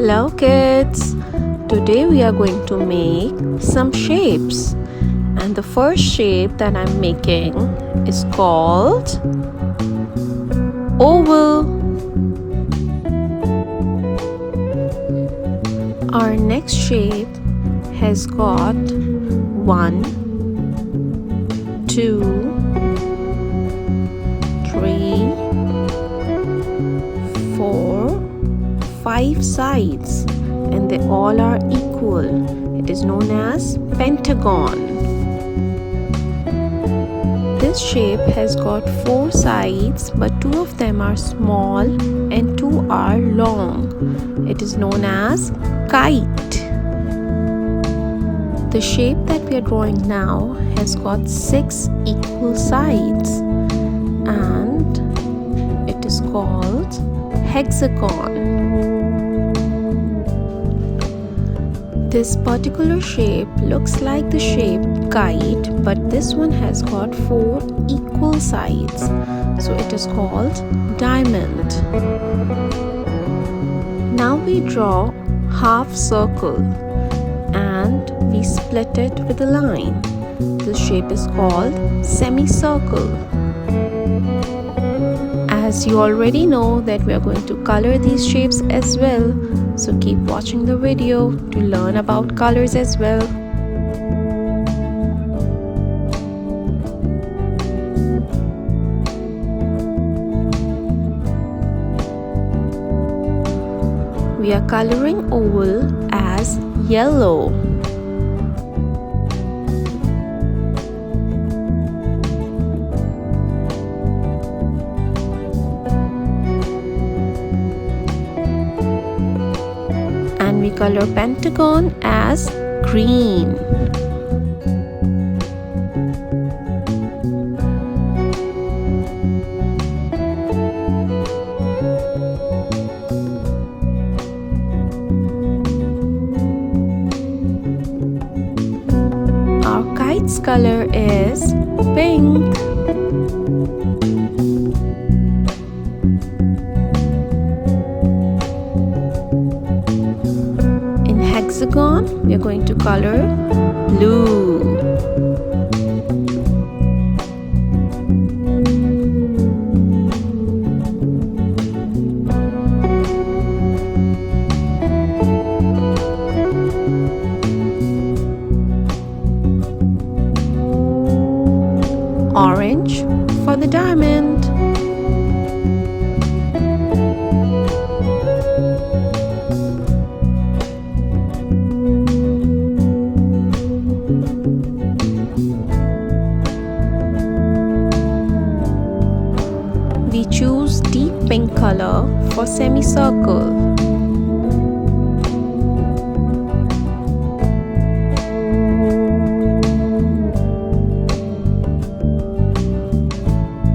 Hello kids! Today we are going to make some shapes, and the first shape that I'm making is called oval. Our next shape has got 1, 2, 3, 4, 5 sides, and they all are equal. It is known as pentagon. This shape has got 4 sides, but 2 of them are small and 2 are long. It is known as kite. The shape that we are drawing now has got 6 equal sides, and it is called hexagon. This particular shape looks like the shape kite, but this one has got 4 equal sides, so it is called diamond. Now we draw half circle and we split it with a line. This shape is called semicircle. As you already know that we are going to color these shapes as well, so keep watching the video to learn about colors as well. We are coloring oval as yellow. And we color pentagon as green. Our kite's color is pink. Hexagon, we are going to color blue. Orange for the diamond. We choose deep pink color for semicircle.